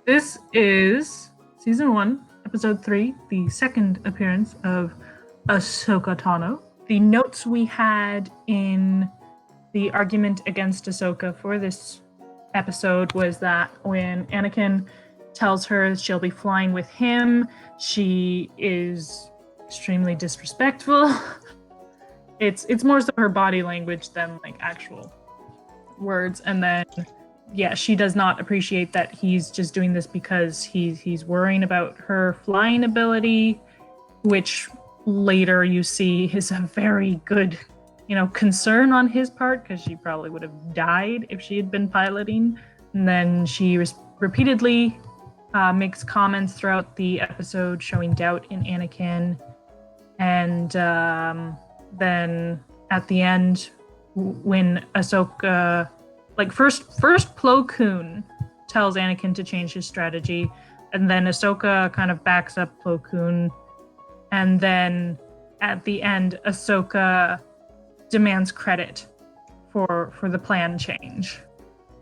This is Season 1, Episode 3, the second appearance of Ahsoka Tano. The notes we had in the argument against Ahsoka for this episode was that when Anakin tells her she'll be flying with him, she is extremely disrespectful. It's more so her body language than like actual words. And then she does not appreciate that he's just doing this because he's worrying about her flying ability, which later you see is a very good, concern on his part, because she probably would have died if she had been piloting. And then she repeatedly makes comments throughout the episode showing doubt in Anakin. And then at the end, when Ahsoka, first Plo Koon tells Anakin to change his strategy, and then Ahsoka kind of backs up Plo Koon, and then at the end, Ahsoka demands credit for the plan change,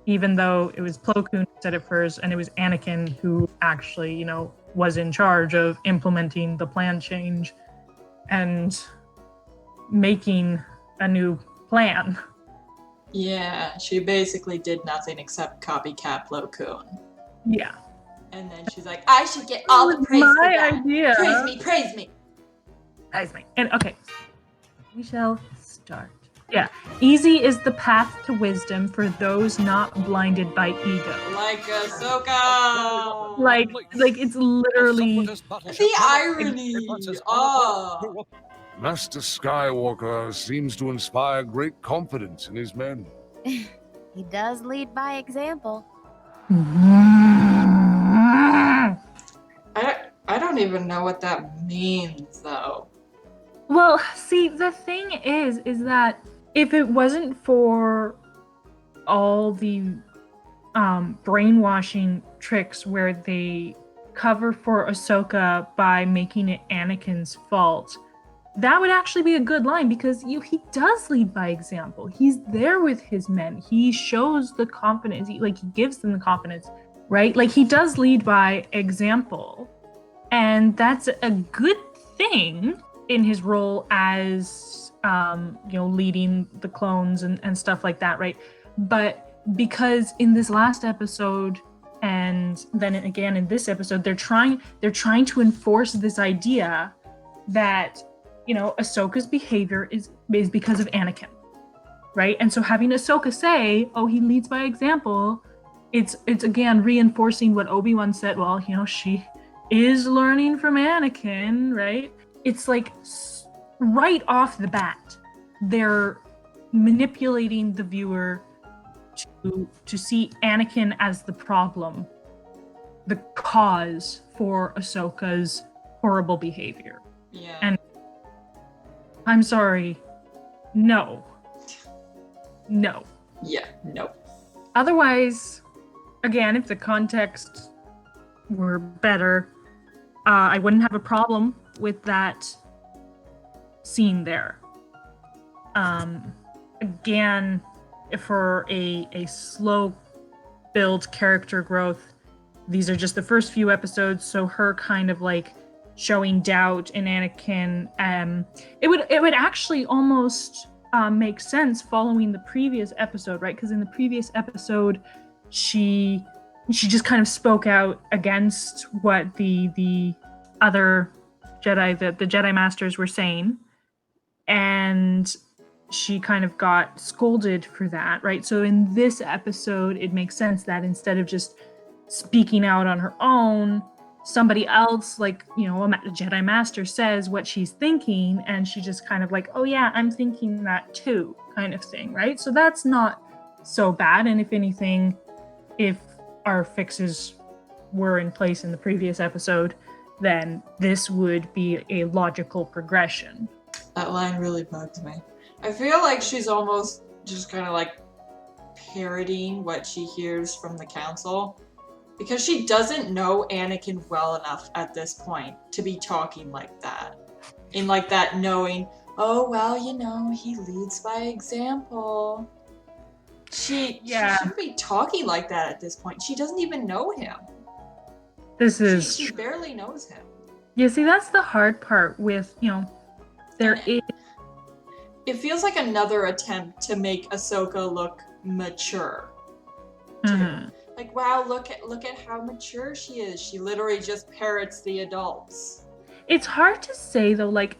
even though it was Plo Koon who said it first, and it was Anakin who actually, was in charge of implementing the plan change and making a new plan. Yeah, she basically did nothing except copycat Plo Koon. Yeah. And then she's like, I should get all the praise for that. Idea. Praise me. And okay, we shall start. Yeah, easy is the path to wisdom for those not blinded by ego. Like Ahsoka. Like it's literally the irony. Oh. Master Skywalker seems to inspire great confidence in his men. He does lead by example. I don't even know what that means, though. Well, see, the thing is that if it wasn't for all the brainwashing tricks where they cover for Ahsoka by making it Anakin's fault, that would actually be a good line, because he does lead by example. He's there with his men. He shows the confidence. He gives them the confidence, right? He does lead by example. And that's a good thing in his role as, leading the clones and stuff like that, right? But because in this last episode, and then again in this episode, they're trying to enforce this idea that, Ahsoka's behavior is because of Anakin, right? And so having Ahsoka say, "Oh, he leads by example," it's again reinforcing what Obi-Wan said. Well, she is learning from Anakin, right? It's right off the bat, they're manipulating the viewer to see Anakin as the problem, the cause for Ahsoka's horrible behavior. Yeah. And I'm sorry, no. Yeah, no. Otherwise, again, if the context were better, I wouldn't have a problem with that scene there. Again, for a slow build character growth, these are just the first few episodes, so her kind of showing doubt in Anakin, it would actually almost make sense following the previous episode, right? Because in the previous episode, she just kind of spoke out against what the other Jedi, the Jedi Masters were saying, and she kind of got scolded for that, right? So in this episode, it makes sense that instead of just speaking out on her own, somebody else, a Jedi Master says what she's thinking, and she just kind of oh yeah, I'm thinking that too, kind of thing, right? So that's not so bad. And if anything, if our fixes were in place in the previous episode, then this would be a logical progression. That line really bugs me. I feel like she's almost just kind of parodying what she hears from the council, because she doesn't know Anakin well enough at this point to be talking like that. In that knowing, oh, well, he leads by example. She shouldn't be talking like that at this point. She doesn't even know him. This is She barely knows him. Yeah, see, that's the hard part with, there is. It feels like another attempt to make Ahsoka look mature. Too. Mhm. Like, wow, look at how mature she is. She literally just parrots the adults. It's hard to say though, like,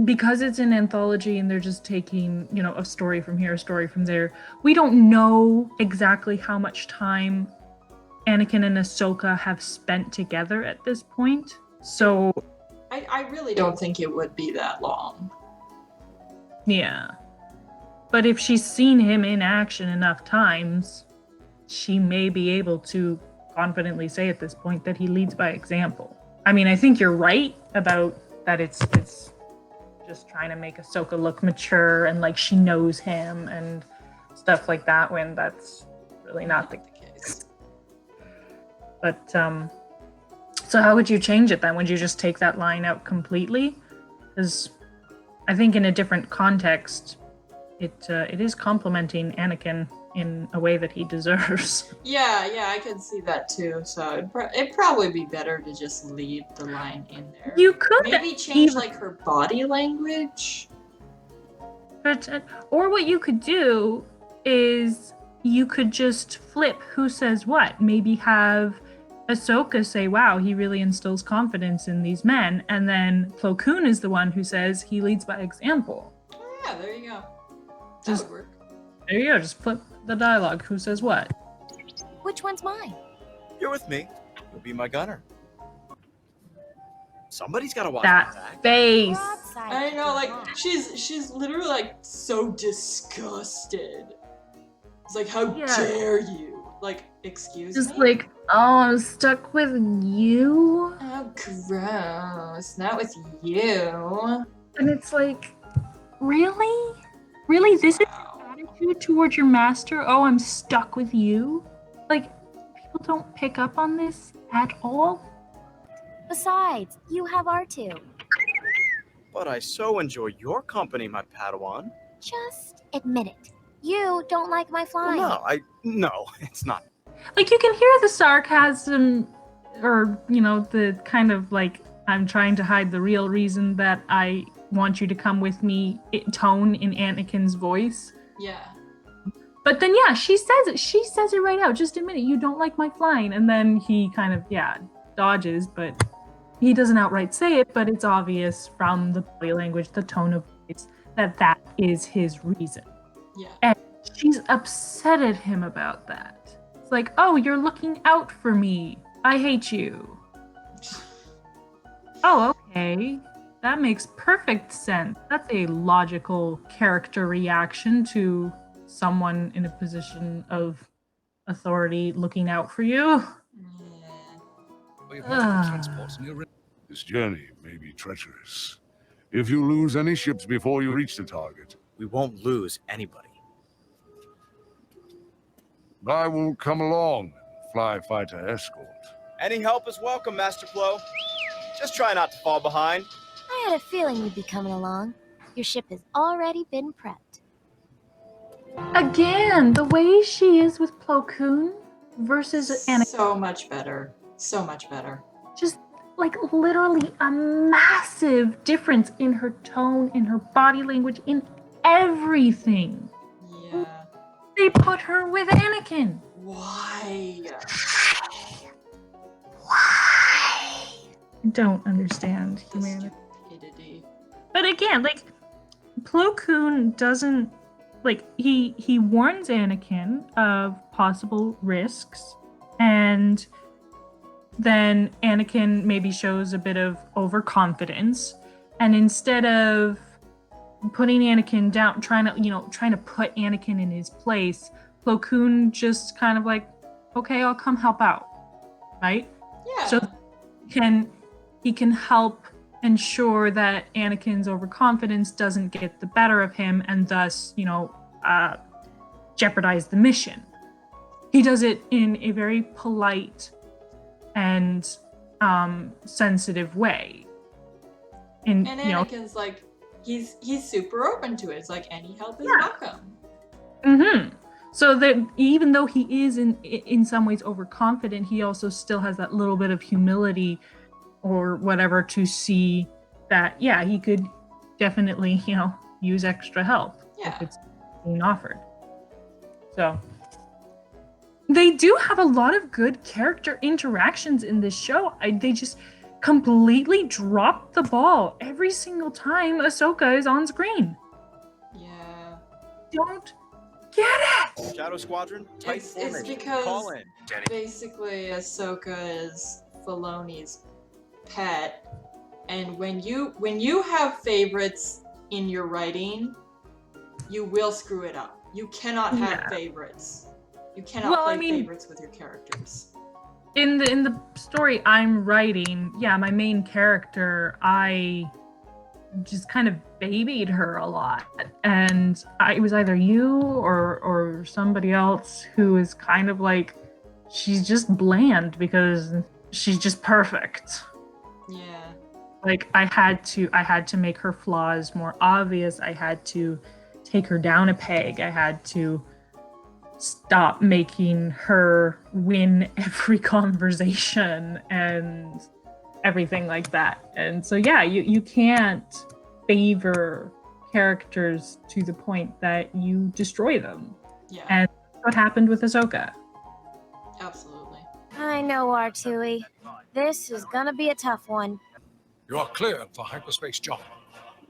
because it's an anthology and they're just taking, a story from here, a story from there. We don't know exactly how much time Anakin and Ahsoka have spent together at this point. So I really don't think it would be that long. yeah. But if she's seen him in action enough times, she may be able to confidently say at this point that he leads by example. I mean, I think you're right about that it's just trying to make Ahsoka look mature and like she knows him and stuff like that, when that's really not the case. But so how would you change it then? Would you just take that line out completely? Because I think in a different context, it is complimenting Anakin in a way that he deserves. Yeah, I can see that too. So it'd probably be better to just leave the line in there. You could maybe change like her body language. But or what you could do is you could just flip who says what. Maybe have Ahsoka say, wow, he really instills confidence in these men, and then Plo Koon is the one who says he leads by example. Oh, yeah, there you go. That Just- would work. There you go, just flip the dialogue, who says what. Which one's mine? You're with me. You'll be my gunner. Somebody's got to watch That my back. face. Broadside I to know, the like wall. she's literally like so disgusted. It's like, how Yeah. dare you? Like, excuse Just me? like, oh, I'm stuck with you. Oh, gross. Not with you. And it's like, really? Really? This is Wow. your attitude towards your master? Oh, I'm stuck with you? Like, people don't pick up on this at all? Besides, you have R2. But I so enjoy your company, my Padawan. Just admit it. You don't like my flying. No, it's not. Like, you can hear the sarcasm, or, the kind of like, I'm trying to hide the real reason that I want you to come with me tone in Anakin's voice. Yeah. But then, yeah, she says it. She says it right out. Just admit it. You don't like my flying. And then he kind of, dodges, but he doesn't outright say it, but it's obvious from the body language, the tone of voice, that is his reason. Yeah. And she's upset at him about that. It's like, oh, you're looking out for me. I hate you. Oh, okay. That makes perfect sense. That's a logical character reaction to someone in a position of authority looking out for you. We have multiple transports near. This journey may be treacherous. If you lose any ships before you reach the target, We won't lose anybody. I will come along and fly fighter escort. Any help is welcome, Master Plo. Just try not to fall behind. I had a feeling you'd be coming along. Your ship has already been prepped. Again, the way she is with Plo Koon versus Anakin, So much better. So much better. just like literally a massive difference in her tone, in her body language, in everything. Yeah. They put her with Anakin. Why? I don't understand The humanity. stupidity. But again, like, Plo Koon doesn't, like, he warns Anakin of possible risks, and then Anakin maybe shows a bit of overconfidence, and instead of putting Anakin down, trying to put Anakin in his place, Plo Koon just kind of like, okay, I'll come help out, right? Yeah. So he can help ensure that Anakin's overconfidence doesn't get the better of him and thus, jeopardize the mission. He does it in a very polite and sensitive way. And Anakin's like, he's super open to it. It's like, any help is welcome. Mm-hmm. So that even though he is in some ways overconfident, he also still has that little bit of humility or whatever to see that, yeah, he could definitely, use extra help if it's being offered. So they do have a lot of good character interactions in this show. They just completely drop the ball every single time Ahsoka is on screen. Yeah. Don't get it. Shadow Squadron, tight It's formation. because Call in. basically Ahsoka is Filoni's pet, and when you have favorites in your writing, you will screw it up. You cannot have favorites. You cannot play favorites with your characters. In the story I'm writing, my main character, I just kind of babied her a lot, and it was either you or somebody else who is kind of like, she's just bland because she's just perfect. Yeah. Like I had to make her flaws more obvious. I had to take her down a peg. I had to stop making her win every conversation and everything like that. And so you can't favor characters to the point that you destroy them. Yeah. And that's what happened with Ahsoka. Absolutely. I know, R2E. This is gonna be a tough one. You are clear for hyperspace jump.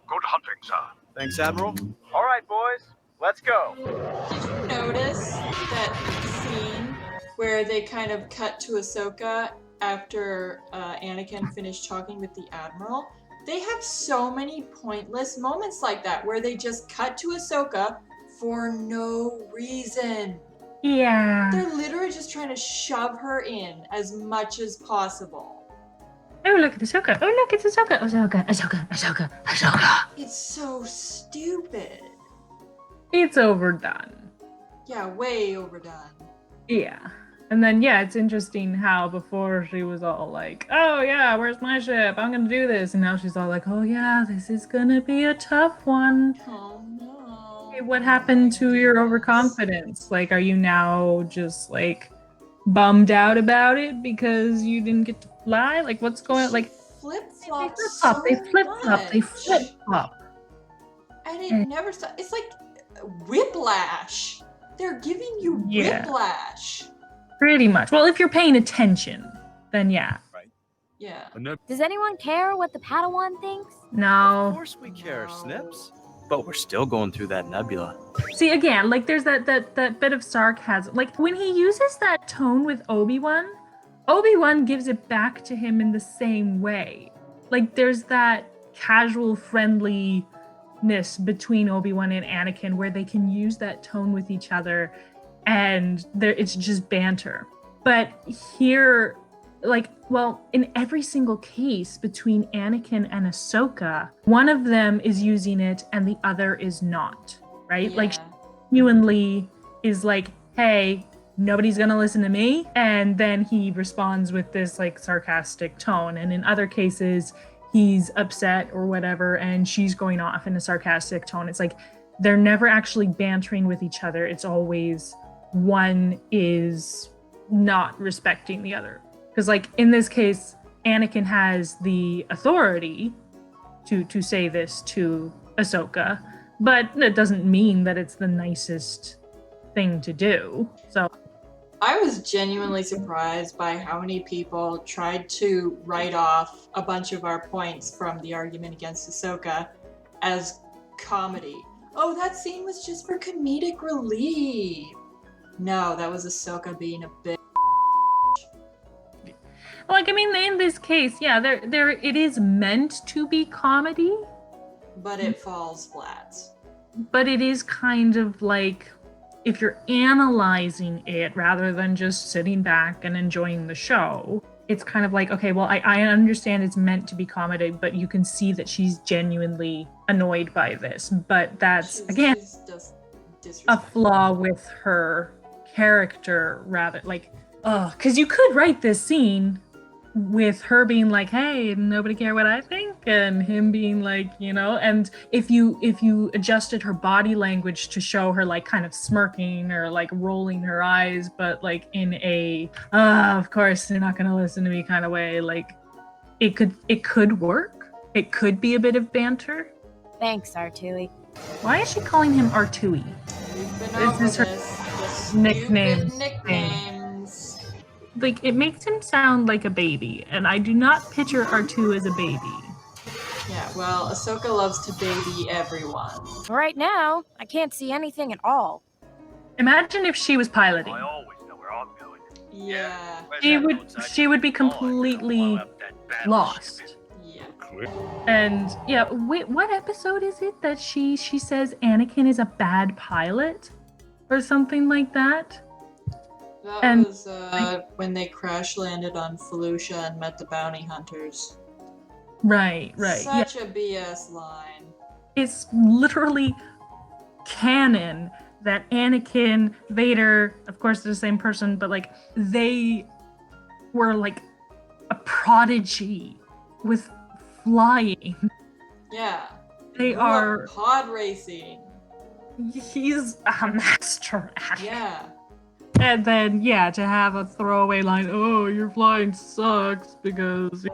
Good hunting, sir. Thanks, Admiral. All right, boys, let's go. Did you notice that scene where they kind of cut to Ahsoka after Anakin finished talking with the Admiral? They have so many pointless moments like that where they just cut to Ahsoka for no reason. Yeah. They're literally just trying to shove her in as much as possible. Oh, look at Ahsoka. Oh, look, it's Ahsoka. Ahsoka. It's so stupid. It's overdone. Yeah, way overdone. Yeah. And then, it's interesting how before she was all like, oh, yeah, where's my ship? I'm going to do this. And now she's all like, oh, yeah, this is going to be a tough one. Oh, no. Hey, what happened to your overconfidence? Like, are you now just, like, bummed out about it because you didn't get to fly? Like, what's going on? Like, Flip-flop they flip-flop. And it never stops. It's like whiplash. They're giving you whiplash. Pretty much. Well, if you're paying attention, then yeah. Right. Yeah. Does anyone care what the Padawan thinks? No. Of course we care, Snips. But we're still going through that nebula. See, again, like there's that bit of sarcasm. Like when he uses that tone with Obi-Wan, Obi-Wan gives it back to him in the same way. Like there's that casual friendliness between Obi-Wan and Anakin where they can use that tone with each other and it's just banter. But here, in every single case between Anakin and Ahsoka, one of them is using it and the other is not, right? Yeah. Like, she genuinely is like, hey, nobody's gonna listen to me. And then he responds with this, like, sarcastic tone. And in other cases, he's upset or whatever, and she's going off in a sarcastic tone. It's like, they're never actually bantering with each other. It's always one is not respecting the other. Because, like, in this case, Anakin has the authority to say this to Ahsoka, but that doesn't mean that it's the nicest thing to do. So I was genuinely surprised by how many people tried to write off a bunch of our points from the argument against Ahsoka as comedy. Oh, that scene was just for comedic relief. No, that was Ahsoka being a bitch. like, I mean, in this case, there it is meant to be comedy, But it falls flat. but it is kind of like, if you're analyzing it rather than just sitting back and enjoying the show, it's kind of like, okay, well, I understand it's meant to be comedy, but you can see that she's genuinely annoyed by this. But that's, again, She's just a disrespectful. flaw with her character, rather, like, because you could write this scene with her being like, hey, nobody care what I think, and him being like, and if you adjusted her body language to show her like kind of smirking or like rolling her eyes, but like in a of course they're not gonna listen to me kind of way, like it could work. It could be a bit of banter. Thanks, R2. Why is she calling him R2E? We've been Is over this her this. nickname Stupid nicknames. Like, it makes him sound like a baby, and I do not picture R2 as a baby. Yeah, well, Ahsoka loves to baby everyone. Right now, I can't see anything at all. Imagine if she was piloting. I always know where I'm going. Yeah. She would be completely lost. Yeah. And yeah, wait, what episode is it that she says Anakin is a bad pilot or something like that? That was when they crash landed on Felucia and met the bounty hunters. Right. Such a BS line. It's literally canon that Anakin, Vader, of course they're the same person, but like they were like a prodigy with flying. Yeah. They are pod racing. He's a master at it. Yeah. And then to have a throwaway line, oh, your flying sucks because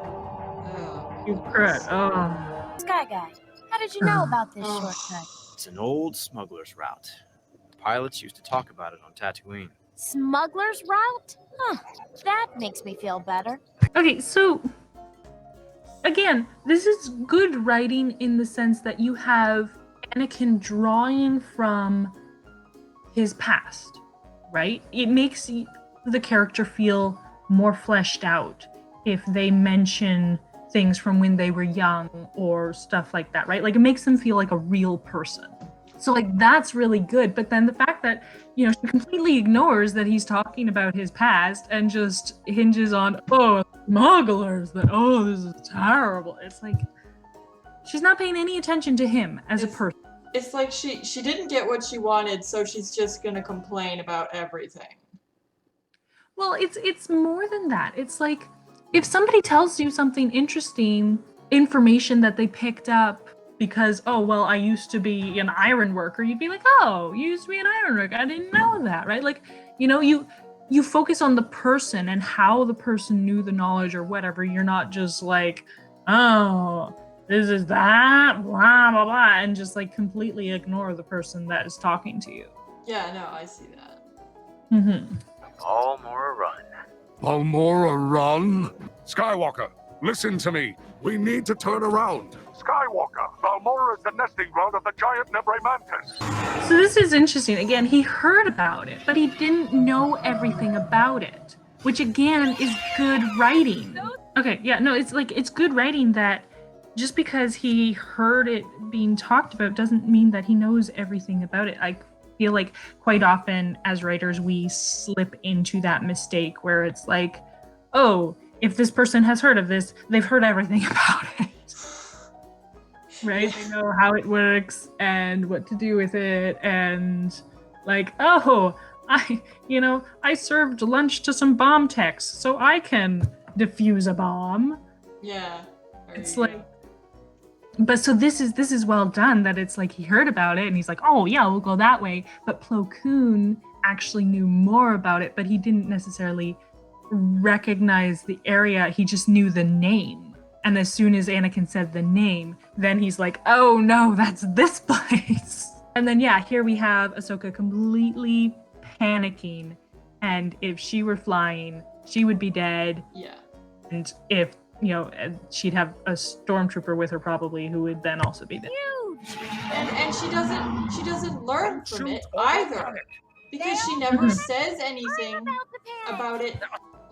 you crit. Oh. Sky Guy, how did you know about this shortcut? It's an old smuggler's route. The pilots used to talk about it on Tatooine. Smuggler's route? Huh. That makes me feel better. Okay, so again, this is good writing in the sense that you have Anakin drawing from his past, right? It makes the character feel more fleshed out if they mention things from when they were young or stuff like that, right? Like it makes them feel like a real person. So like that's really good. But then the fact that, she completely ignores that he's talking about his past and just hinges on, smugglers, that, this is terrible. It's like, she's not paying any attention to him as a person. It's like she didn't get what she wanted, so she's just gonna complain about everything. Well, it's more than that. It's like, if somebody tells you something interesting, information that they picked up because, I used to be an iron worker, you'd be like, you used to be an iron worker. I didn't know that, right? Like, you focus on the person and how the person knew the knowledge or whatever. You're not just like, this is that, blah, blah, blah, and just like completely ignore the person that is talking to you. Yeah, no, I see that. Mm-hmm. Balmora run. Balmora run? Skywalker, listen to me. We need to turn around. Skywalker, Balmora is the nesting ground of the giant Nebre Mantis. So this is interesting. Again, he heard about it, but he didn't know everything about it, which again is good writing. Okay, yeah, no, it's good writing that just because he heard it being talked about doesn't mean that he knows everything about it. I feel like quite often as writers, we slip into that mistake where it's like, if this person has heard of this, they've heard everything about it. Right? They know how it works and what to do with it, and like, I served lunch to some bomb techs, so I can defuse a bomb. Yeah. It's like, but so this is well done that it's like he heard about it and he's like, we'll go that way. But Plo Koon actually knew more about it, but he didn't necessarily recognize the area. He just knew the name. And as soon as Anakin said the name, then he's like, oh no, that's this place. And then here we have Ahsoka completely panicking. And if she were flying, she would be dead. Yeah. And if she'd have a stormtrooper with her probably who would then also be dead. Huge. And she doesn't learn from it either, because she never says anything about it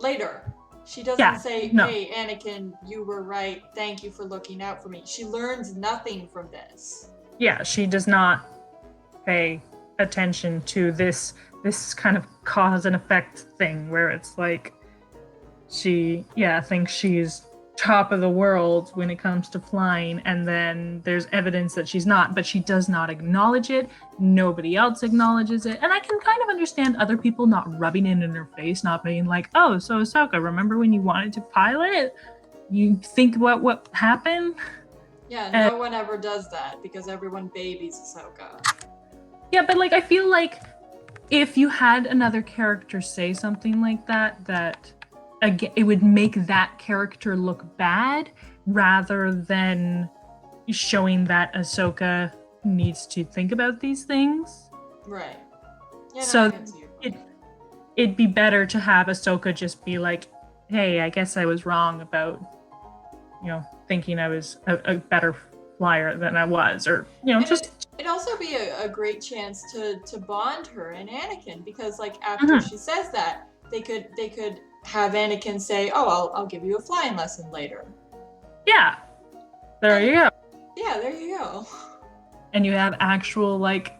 later. She doesn't say, hey, Anakin, you were right. Thank you for looking out for me. She learns nothing from this. Yeah, she does not pay attention to this kind of cause and effect thing where it's like she thinks she's top of the world when it comes to flying, and then there's evidence that she's not, but she does not acknowledge it. Nobody else acknowledges it, and I can kind of understand other people not rubbing it in her face, not being like, so Ahsoka, remember when you wanted to pilot? You think about what happened? Yeah, no one ever does that because everyone babies Ahsoka. Yeah, but like I feel like if you had another character say something like that again, it would make that character look bad rather than showing that Ahsoka needs to think about these things. Right. Yeah, no, So I can see your point. It'd be better to have Ahsoka just be like, hey, I guess I was wrong about, thinking I was a better flyer than I was, or, And just... It'd also be a great chance to bond her and Anakin, because, like, after she says that, they could have Anakin say, oh, I'll give you a flying lesson later. Yeah. There you go. Yeah, there you go. And you have actual, like,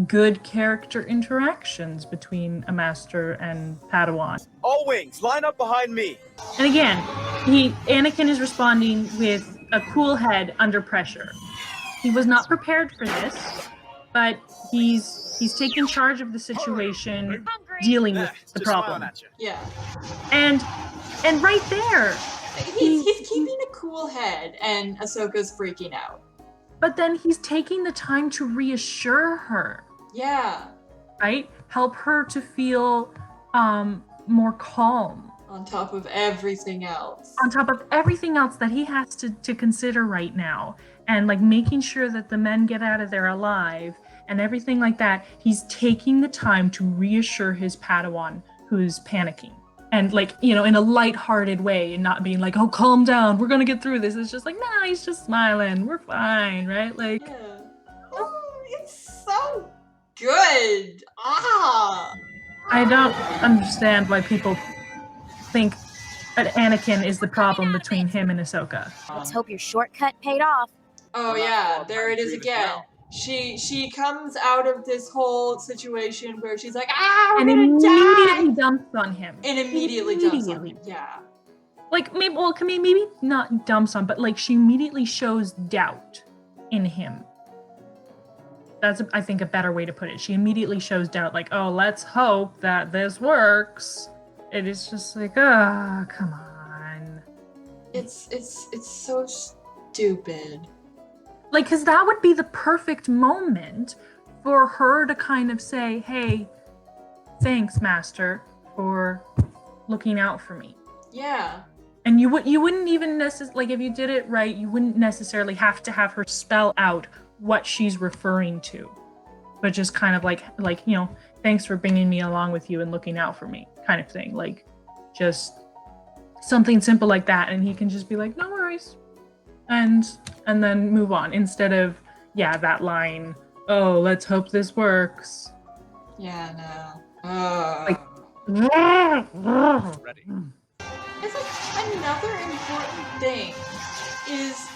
good character interactions between a master and Padawan. All wings, line up behind me. And again, Anakin is responding with a cool head under pressure. He was not prepared for this, but he's taking charge of the situation, dealing with the Just problem. smiling at you. Yeah. And right there, He's keeping a cool head, and Ahsoka's freaking out. but then he's taking the time to reassure her. Yeah. Right? Help her to feel more calm. On top of everything else. On top of everything else that he has to consider right now. And like making sure that the men get out of there alive and everything like that. He's taking the time to reassure his Padawan who's panicking. And like, in a lighthearted way, and not being like, oh, calm down, we're gonna get through this. It's just like, nah, he's just smiling. We're fine, right? Like, Yeah. Oh, it's so good. Ah. I don't understand why people think that Anakin is the problem between him and Ahsoka. Let's hope your shortcut paid off. Oh yeah, there it is again. She comes out of this whole situation where she's like, we're And gonna immediately die, dumps on him. and immediately dumps on him. Yeah. Like, maybe not dumps on, but like she immediately shows doubt in him. That's, I think, a better way to put it. She immediately shows doubt, like, oh, let's hope that this works. It is just like, come on. It's so stupid. Like, because that would be the perfect moment for her to kind of say, hey, thanks, Master, for looking out for me. Yeah. And you wouldn't even necessarily, like, if you did it right, you wouldn't necessarily have to have her spell out what she's referring to, but just kind of like, thanks for bringing me along with you and looking out for me, kind of thing. Like, just something simple like that, and he can just be like, no worries, and then move on, instead of that line, oh, let's hope this works. Yeah, no. Like, Ready. It's like another important thing is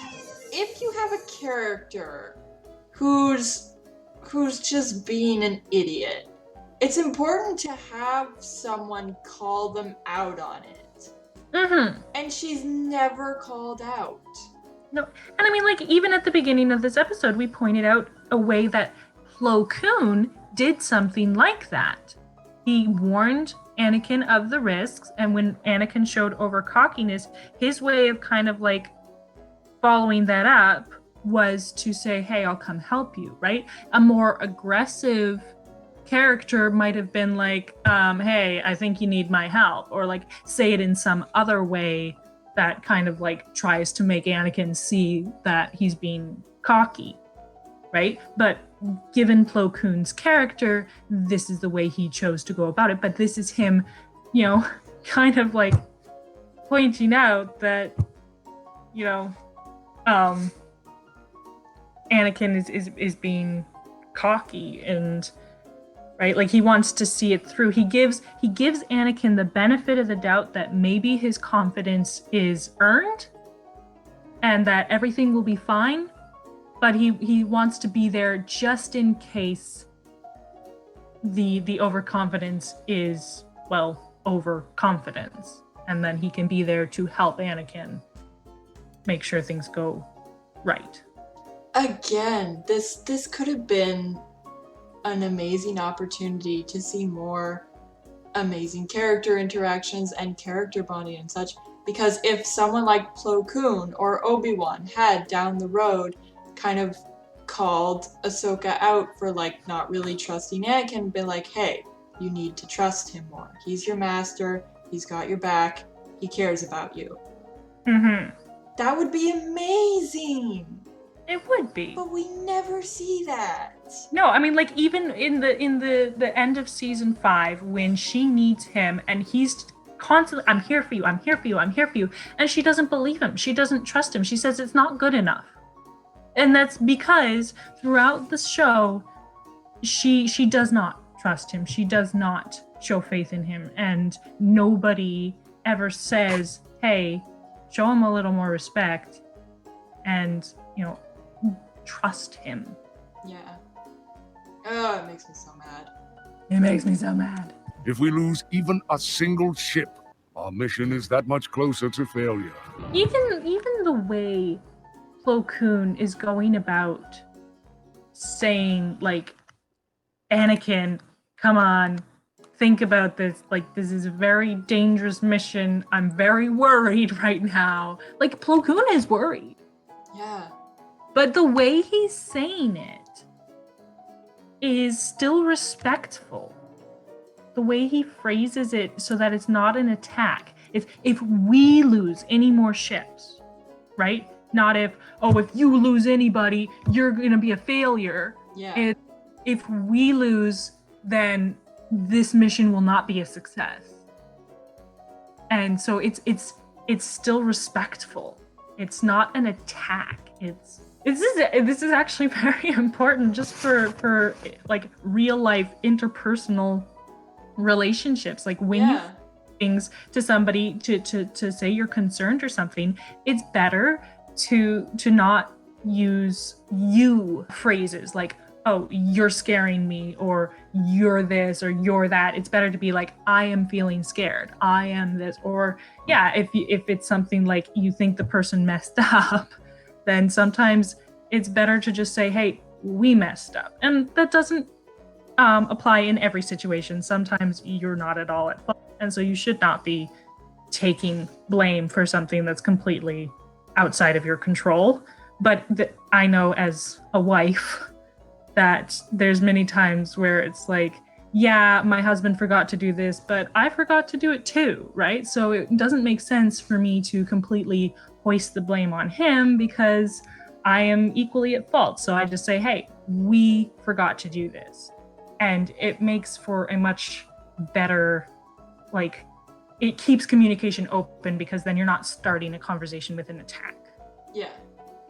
if you have a character who's just being an idiot, it's important to have someone call them out on it. And she's never called out. No, and I mean, like, even at the beginning of this episode, we pointed out a way that Plo Koon did something like that. He warned Anakin of the risks, and when Anakin showed over cockiness, his way of kind of like following that up was to say, hey, I'll come help you, right? A more aggressive character might have been like, hey, I think you need my help, or like say it in some other way that kind of like tries to make Anakin see that he's being cocky, right? But given Plo Koon's character, this is the way he chose to go about it. But this is him, kind of like pointing out that, Anakin is being cocky, and right, like he wants to see it through. He gives Anakin the benefit of the doubt that maybe his confidence is earned and that everything will be fine, but he wants to be there just in case the overconfidence is, well, overconfidence, and then he can be there to help Anakin make sure things go right. Again, this could have been an amazing opportunity to see more amazing character interactions and character bonding and such Because if someone like Plo Koon or Obi-Wan had down the road kind of called Ahsoka out for like not really trusting Anakin and been like, hey, you need to trust him more. He's your master, he's got your back, he cares about you. Mm-hmm. That would be amazing! It would be. But we never see that. No, I mean, like, even in the end of season 5, when she needs him and he's constantly, I'm here for you, I'm here for you, I'm here for you, and she doesn't believe him, she doesn't trust him, she says it's not good enough. And that's because throughout the show, she does not trust him, she does not show faith in him, and nobody ever says, hey, show him a little more respect and, you know, trust him. Yeah. Oh, it makes me so mad. It makes me so mad. If we lose even a single ship, our mission is that much closer to failure. Even the way Plo Koon is going about saying, like, Anakin, come on, think about this. Like, this is a very dangerous mission. I'm very worried right now. Like, Plo Koon is worried. Yeah. But the way he's saying it is still respectful. The way he phrases it so that it's not an attack. If we lose any more ships, right? Not if you lose anybody, you're gonna be a failure. Yeah. If we lose, then this mission will not be a success. And so it's still respectful. It's not an attack. This is actually very important just for like real life interpersonal relationships. Like when you things to somebody to say you're concerned or something, it's better to not use you phrases like, oh, you're scaring me, or you're this, or you're that. It's better to be like, I am feeling scared, I am this. Or yeah, if it's something like you think the person messed up, then sometimes it's better to just say, hey, we messed up. And that doesn't apply in every situation. Sometimes you're not at all at fault, and so you should not be taking blame for something that's completely outside of your control. But I know as a wife that there's many times where it's like, yeah, my husband forgot to do this, but I forgot to do it too, right? So it doesn't make sense for me to completely hoist the blame on him because I am equally at fault. So I just say, hey, we forgot to do this. And it makes for a much better, like, it keeps communication open because then you're not starting a conversation with an attack. Yeah.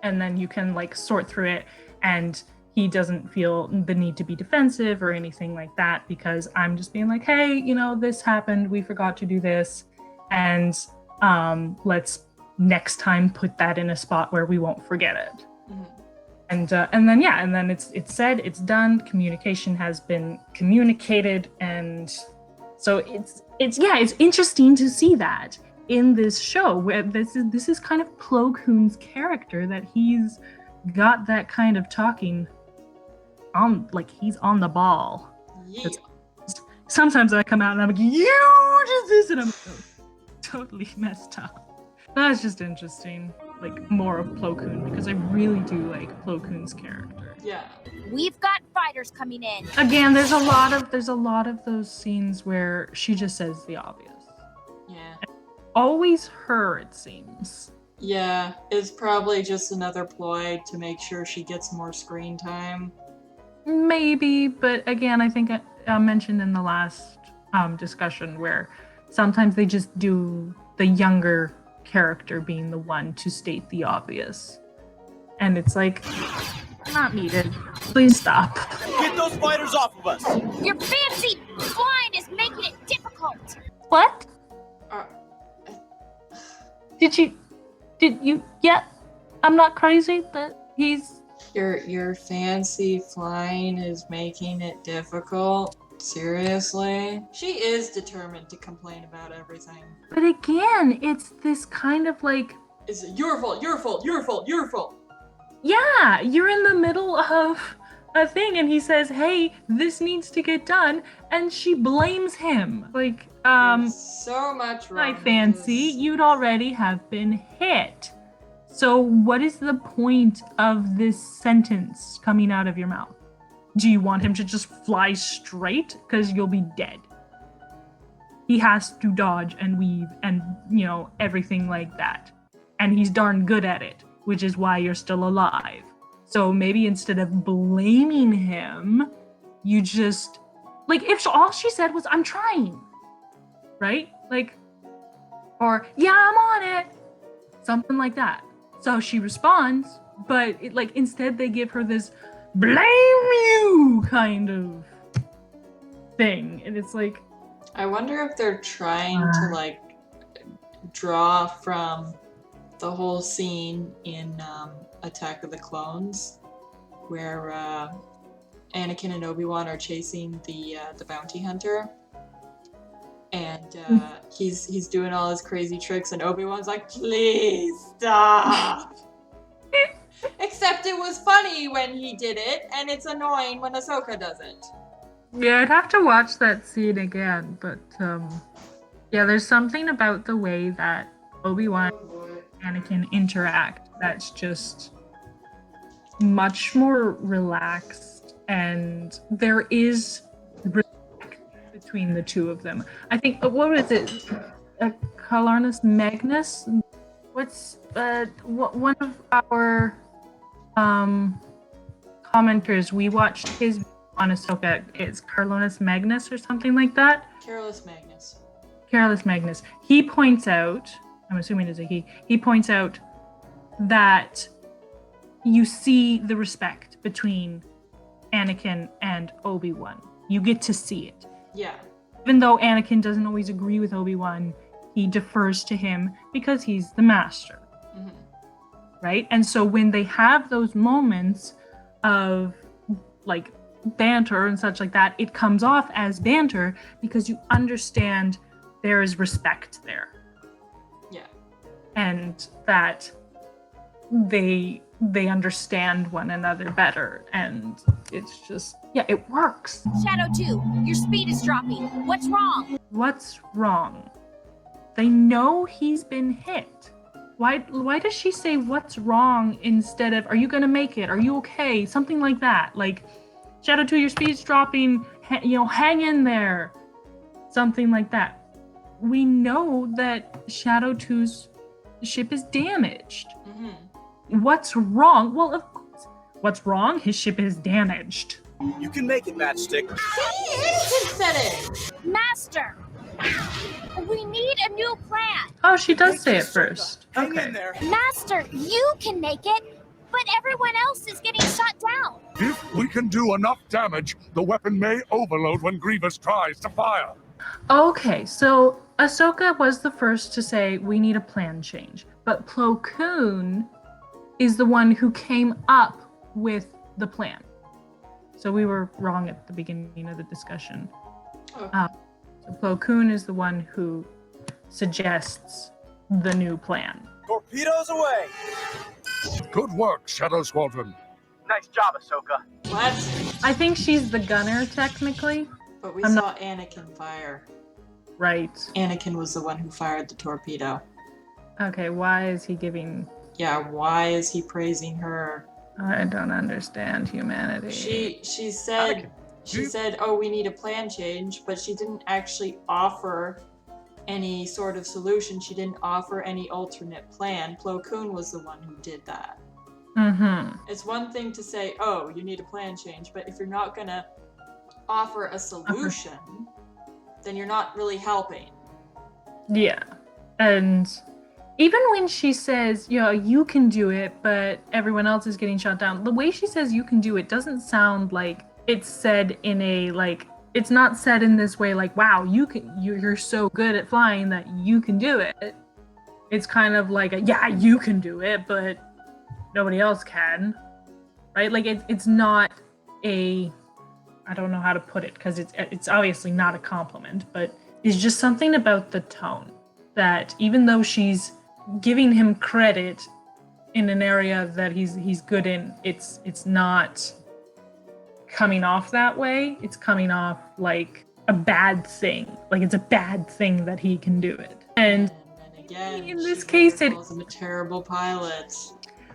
And then you can like sort through it, and he doesn't feel the need to be defensive or anything like that because I'm just being like, hey, you know, this happened, we forgot to do this, and let's next time put that in a spot where we won't forget it. Mm-hmm. And then it's said, it's done, communication has been communicated, and so it's interesting to see that in this show where this is kind of Plo Koon's character, that he's got that kind of talking on, like he's on the ball. Yeah. Sometimes I come out and I'm like, you did this, and I'm totally messed up. That's just interesting, like more of Plo Koon, because I really do like Plo Koon's character. Yeah. We've got fighters coming in. Again, there's a lot of those scenes where she just says the obvious. Yeah. Always her, it seems. Yeah, it's probably just another ploy to make sure she gets more screen time. Maybe, but again, I think I mentioned in the last discussion where sometimes they just do the younger character being the one to state the obvious. And it's like, not needed. Please stop. Get those fighters off of us! Your fancy flying is making it difficult. What? Did you? Yeah, I'm not crazy, but he's... Your fancy flying is making it difficult? Seriously? She is determined to complain about everything. But again, it's this kind of like... It's your fault, your fault, your fault, your fault. Yeah, you're in the middle of a thing and he says, hey, this needs to get done, and she blames him. Like, There's so much wrong my with fancy, this. you'd already have been hit. So what is the point of this sentence coming out of your mouth? Do you want him to just fly straight? Because you'll be dead. He has to dodge and weave and, everything like that. And he's darn good at it, which is why you're still alive. So maybe instead of blaming him, you just, if all she said was, I'm trying, right? Or, yeah, I'm on it. Something like that. So she responds, but instead they give her this blame you kind of thing. And it's like, I wonder if they're trying to draw from the whole scene in Attack of the Clones where Anakin and Obi-Wan are chasing the bounty hunter. And he's doing all his crazy tricks, and Obi-Wan's like, please stop. Except it was funny when he did it, and it's annoying when Ahsoka does it. yeah, I'd have to watch that scene again, but yeah, there's something about the way that Obi-Wan and Anakin interact that's just much more relaxed, and there is respect between the two of them. I think, what was it? Calarnus Magnus? What's one of our commenters, we watched his on Ahsoka, it's Carolus Magnus or something like that. Carolus Magnus. Carolus Magnus. He points out, I'm assuming it's a he points out that you see the respect between Anakin and Obi-Wan. You get to see it. Yeah. Even though Anakin doesn't always agree with Obi-Wan, he defers to him because he's the master. Mm-hmm. Right? And so when they have those moments of banter and such like that, it comes off as banter because you understand there is respect there. Yeah. And that they understand one another better, and it's just, yeah, it works. Shadow 2, your speed is dropping. What's wrong? What's wrong? They know he's been hit. Why does she say what's wrong instead of, are you gonna make it? Are you okay? Something like that. Shadow 2, your speed's dropping, hang in there. Something like that. We know that Shadow 2's ship is damaged. Mm-hmm. What's wrong? Well, of course. What's wrong? His ship is damaged. You can make it, Matchstick. Anakin said it! Master! We need a new plan. Oh, she does say it first. Hang Okay. in there. Master, you can make it, but everyone else is getting shot down. If we can do enough damage, the weapon may overload when Grievous tries to fire. Okay, so Ahsoka was the first to say we need a plan change, but Plo Koon is the one who came up with the plan. So we were wrong at the beginning of the discussion. Okay. So Plo Koon is the one who suggests the new plan. Torpedoes away. Good work, Shadow Squadron. Nice job, Ahsoka. What? I think she's the gunner, technically. But we I'm saw Anakin fire. Right. Anakin was the one who fired the torpedo. Okay, why is he giving... Yeah, why is he praising her? I don't understand humanity. She said, oh, we need a plan change, but she didn't actually offer any sort of solution. She didn't offer any alternate plan. Plo Koon was the one who did that. Mm-hmm. It's one thing to say, oh, you need a plan change, but if you're not gonna offer a solution, then you're not really helping. Yeah. And even when she says, you can do it, but everyone else is getting shot down, the way she says you can do it doesn't sound like it's said in a, it's not said in this way wow, you're so good at flying that you can do it. It's kind of like yeah, you can do it, but nobody else can. Right? It's not a, I don't know how to put it, because it's obviously not a compliment, but it's just something about the tone that even though she's giving him credit in an area that he's good in, it's not coming off that way. It's coming off like a bad thing. Like it's a bad thing that he can do it. And then again, in this she case, calls him a terrible pilot.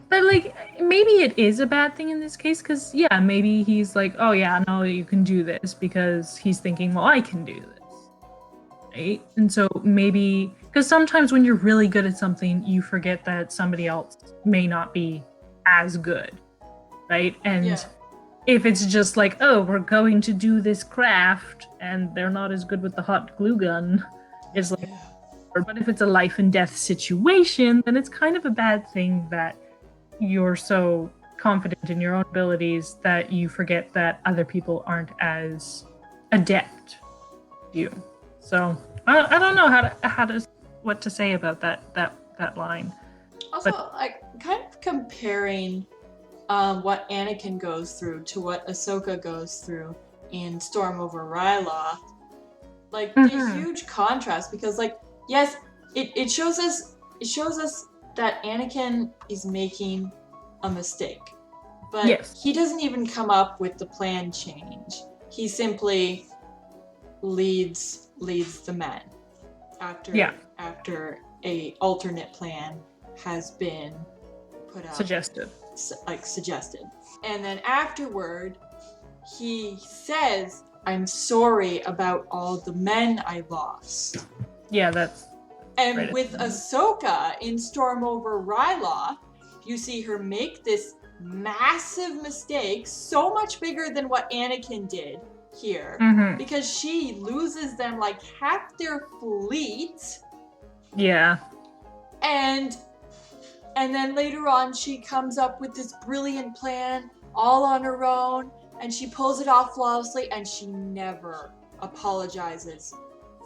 but like maybe it is a bad thing in this case because yeah, maybe he's like, oh yeah, no, you can do this because he's thinking, well, I can do this, right? And so maybe because sometimes when you're really good at something, you forget that somebody else may not be as good, right? And Yeah. if it's just like, oh, we're going to do this craft and they're not as good with the hot glue gun, it's like, but if it's a life and death situation, then it's kind of a bad thing that you're so confident in your own abilities that you forget that other people aren't as adept as you. So I don't know what to say about that line. Also, like kind of comparing what Anakin goes through to what Ahsoka goes through in Storm over Ryloth. Like the huge contrast because like yes, it shows us that Anakin is making a mistake. But yes. He doesn't even come up with the plan change. He simply leads the men after a alternate plan has been put out. Suggested. And then afterward, he says, I'm sorry about all the men I lost. Yeah, that's... And right. with Ahsoka in Storm over Ryloth, you see her make this massive mistake, so much bigger than what Anakin did here, because she loses them like half their fleet. Yeah. And then later on, she comes up with this brilliant plan all on her own, and she pulls it off flawlessly, and she never apologizes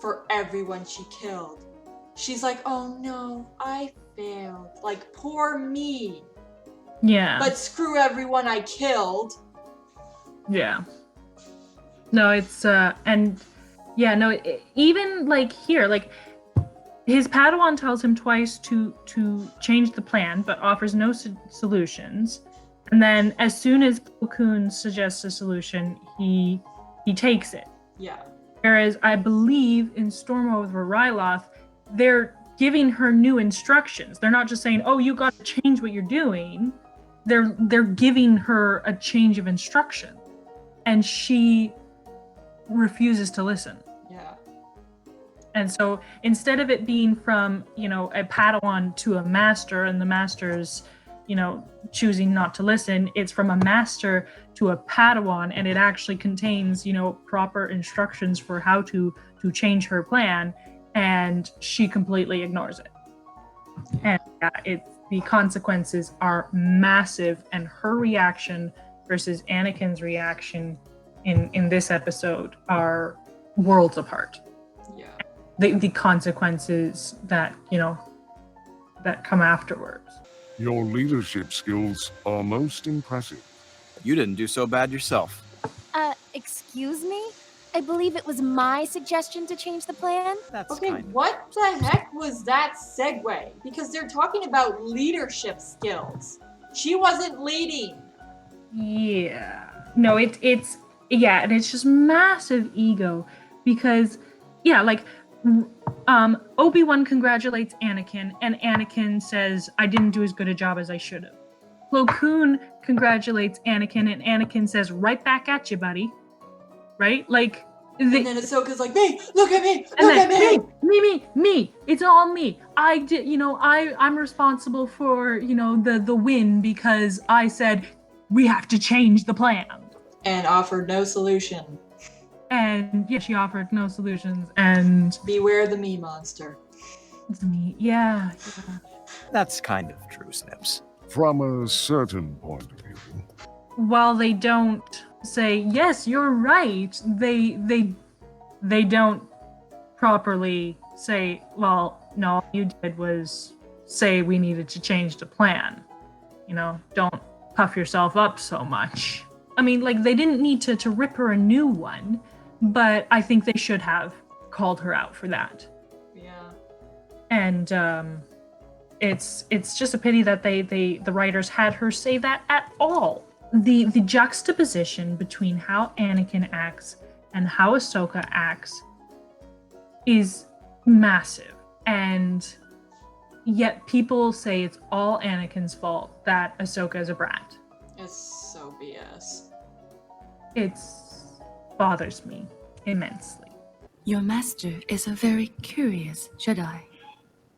for everyone she killed. She's like, oh no, I failed. Like, poor me. Yeah. But screw everyone I killed. Yeah. No, it's, and, yeah, no, even, like, here, like, his Padawan tells him twice to change the plan, but offers no solutions. And then, as soon as Plo Koon suggests a solution, he takes it. Yeah. Whereas, I believe, in Storm over Ryloth, they're giving her new instructions. They're not just saying, oh, you got to change what you're doing. They're giving her a change of instruction. And she refuses to listen. Yeah. And so instead of it being from, a Padawan to a master and the master's, choosing not to listen, it's from a master to a Padawan, and it actually contains, proper instructions for how to change her plan, and she completely ignores it. And the consequences are massive, and her reaction versus Anakin's reaction in this episode are worlds apart. Yeah. The consequences that that come afterwards. Your leadership skills are most impressive. You didn't do so bad yourself. Excuse me? I believe it was my suggestion to change the plan. That's Okay, kind. what the heck was that segue? Because they're talking about leadership skills. She wasn't leading. Yeah. No, and it's just massive ego because Obi-Wan congratulates Anakin, and Anakin says, I didn't do as good a job as I should have. Plo Koon congratulates Anakin, and Anakin says, right back at you, buddy. Right? Like, And then Ahsoka's like, me, look at me, look at me. Me. It's all me. I did, I'm responsible for, the win because I said we have to change the plan. And offered no solution. And yeah, she offered no solutions. And beware the me monster. It's me. Yeah. That's kind of true, Snips. From a certain point of view. While they don't say, yes, you're right, they don't properly say, well, no, all you did was say we needed to change the plan. Don't puff yourself up so much. I mean, like, they didn't need to rip her a new one, but I think they should have called her out for that. Yeah. And it's just a pity that the writers had her say that at all. The juxtaposition between how Anakin acts and how Ahsoka acts is massive. And yet people say it's all Anakin's fault that Ahsoka is a brat. It's so BS. It bothers me immensely. Your master is a very curious Jedi.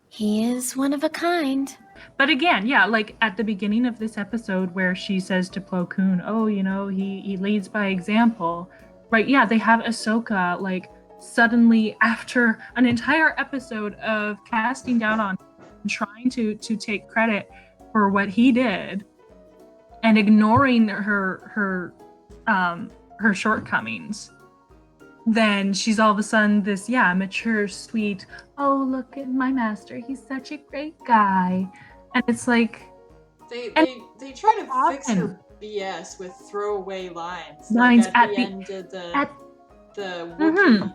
He is one of a kind. But again, yeah, like at the beginning of this episode where she says to Plo Koon, oh, you know, he leads by example, right? Yeah, they have Ahsoka like suddenly after an entire episode of casting down on him, trying to take credit for what he did and ignoring her shortcomings. Then she's all of a sudden this, mature, sweet, oh, look at my master, he's such a great guy. And it's like... They try to fix her BS with throwaway lines. Like at the end of the Wookiee...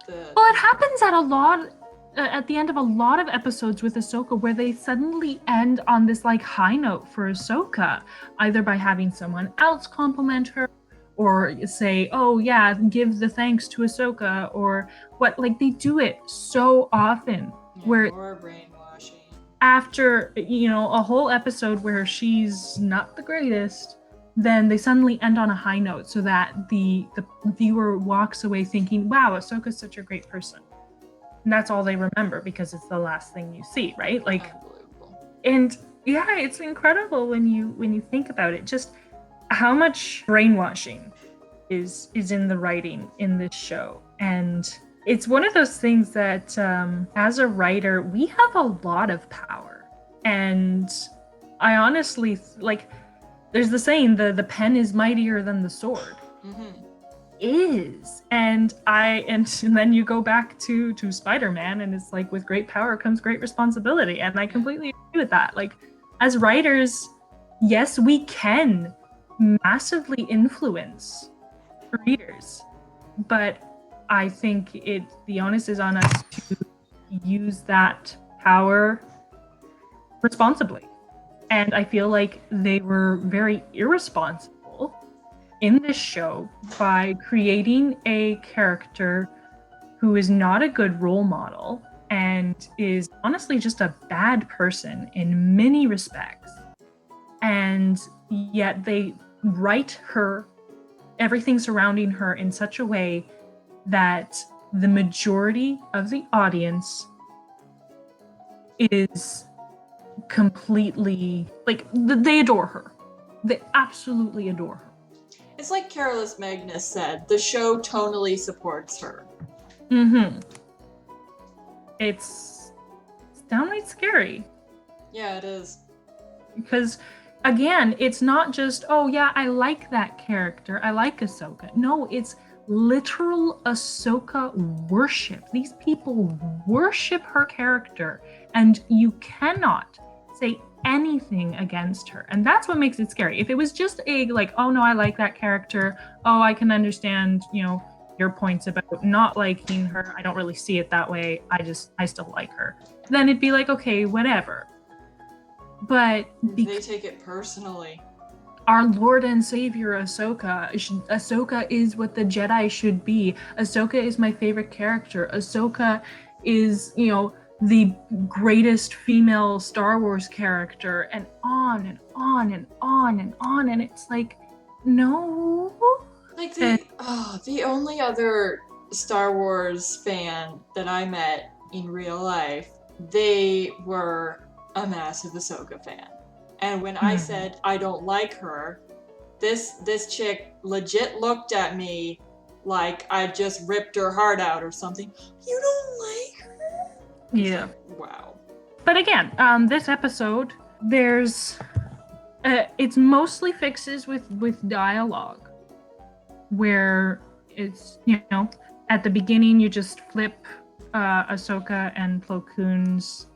Well, it happens at the end of a lot of episodes with Ahsoka where they suddenly end on this like high note for Ahsoka, either by having someone else compliment her, or say, oh yeah, give the thanks to Ahsoka, or what, like they do it so often. Where more brainwashing. After, a whole episode where she's not the greatest, then they suddenly end on a high note so that the viewer walks away thinking, wow, Ahsoka's such a great person. And that's all they remember because it's the last thing you see, right? Like, and yeah, it's incredible when you think about it. Just how much brainwashing is in the writing in this show. And it's one of those things that as a writer, we have a lot of power. And I honestly, like, there's the saying, the pen is mightier than the sword. Mm-hmm. Is. And then you go back to Spider-Man, and it's like, with great power comes great responsibility. And I completely agree with that. Like, as writers, yes, we can massively influence readers, but I think the onus is on us to use that power responsibly. And I feel like they were very irresponsible in this show by creating a character who is not a good role model and is honestly just a bad person in many respects. And yet they write everything surrounding her in such a way that the majority of the audience is completely, like, they adore her. They absolutely adore her. It's like Careless Magnus said, the show tonally supports her. Mm-hmm. It's downright scary. Yeah, it is. Because, again, it's not just, oh yeah, I like that character, I like Ahsoka. No, it's literal Ahsoka worship. These people worship her character, and you cannot say anything against her. And that's what makes it scary. If it was just like, oh no, I like that character, oh, I can understand, your points about not liking her, I don't really see it that way, I still like her, then it'd be like, okay, whatever. But they take it personally. Our Lord and Savior Ahsoka is what the Jedi should be. Ahsoka is my favorite character. Ahsoka is, the greatest female Star Wars character, and on and on and on and on. And it's like, no. Like the only other Star Wars fan that I met in real life, they were a massive Ahsoka fan. And when I said I don't like her, this chick legit looked at me like I just ripped her heart out or something. You don't like her? Yeah. Like, wow. But again, this episode, there's it's mostly fixes with dialogue, where it's, at the beginning you just flip Ahsoka and Plo Koon's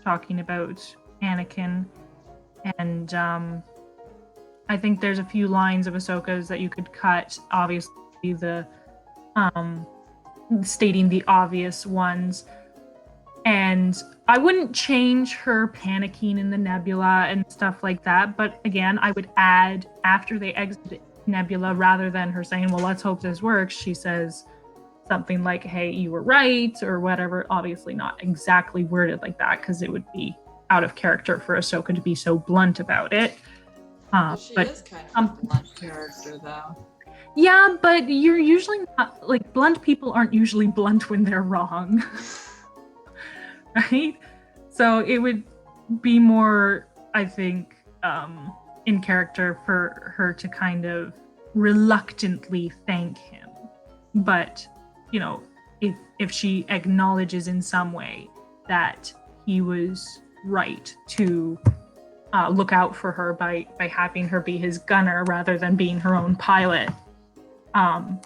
talking about Anakin, and I think there's a few lines of Ahsoka's that you could cut, obviously the stating the obvious ones, and I wouldn't change her panicking in the nebula and stuff like that, but again, I would add, after they Nebula, rather than her saying, well, let's hope this works, she says something like, hey, you were right, or whatever. Obviously not exactly worded like that, because it would be out of character for Ahsoka to be so blunt about it. She but is kind of a blunt character, though. yeah, but you're usually not, like, blunt people aren't usually blunt when they're wrong. Right? So it would be more, I think, in character for her to kind of reluctantly thank him. But, you know, if she acknowledges in some way that he was right to look out for her by having her be his gunner rather than being her own pilot,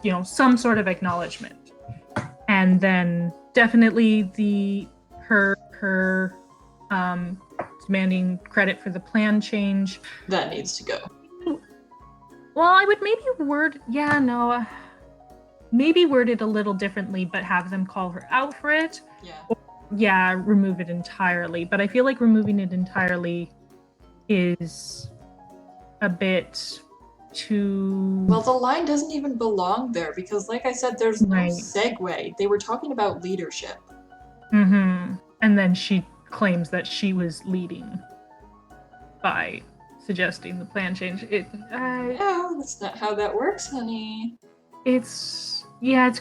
you know, some sort of acknowledgement. And then definitely her demanding credit for the plan change. That needs to go. Well, I would maybe word it a little differently, but have them call her out for it. Yeah, remove it entirely. But I feel like removing it entirely is a bit too... Well, the line doesn't even belong there because, like I said, there's no Right. segue. They were talking about leadership. Mm-hmm. And then she claims that she was leading by suggesting the plan change. No, that's not how that works, honey. It's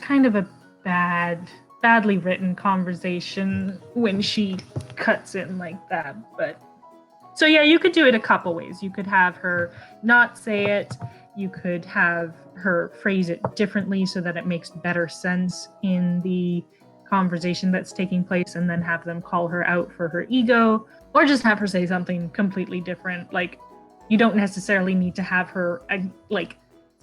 kind of a badly written conversation when she cuts in like that. But so yeah, you could do it a couple ways. You could have her not say it. You could have her phrase it differently so that it makes better sense in the conversation that's taking place, and then have them call her out for her ego, or just have her say something completely different. Like, you don't necessarily need to have her like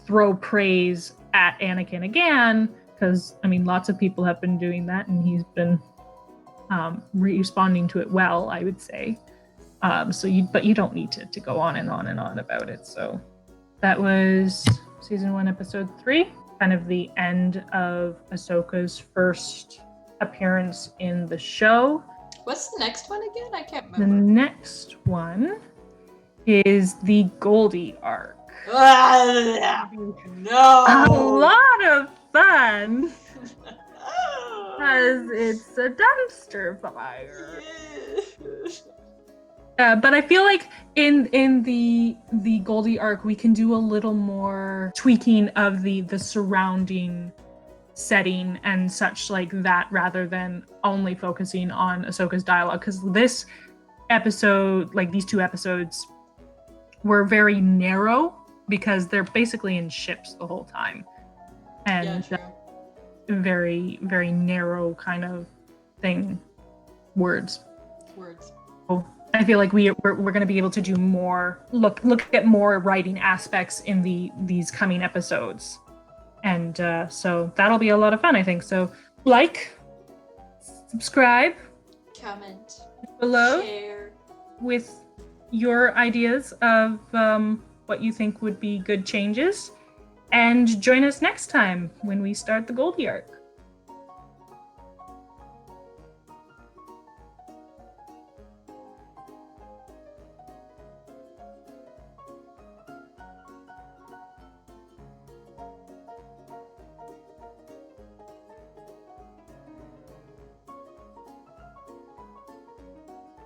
throw praise at Anakin again, because I mean, lots of people have been doing that, and he's been responding to it well, I would say. But you don't need to go on and on and on about it. So that was season 1, episode 3, kind of the end of Ahsoka's first appearance in the show. What's the next one again? I can't The remember. next one is the Goldie arc. No! A lot of fun, because it's a dumpster fire. But I feel like in the Goldie arc, we can do a little more tweaking of the surrounding setting and such like that, rather than only focusing on Ahsoka's dialogue. Because this episode, like these 2 episodes, were very narrow because they're basically in ships the whole time, and very, very narrow kind of thing. Words. So I feel like we're going to be able to do more, look at more writing aspects in these coming episodes, and so that'll be a lot of fun, I think. So like, subscribe, comment below, share with your ideas of what you think would be good changes, and join us next time when we start the Goldie arc.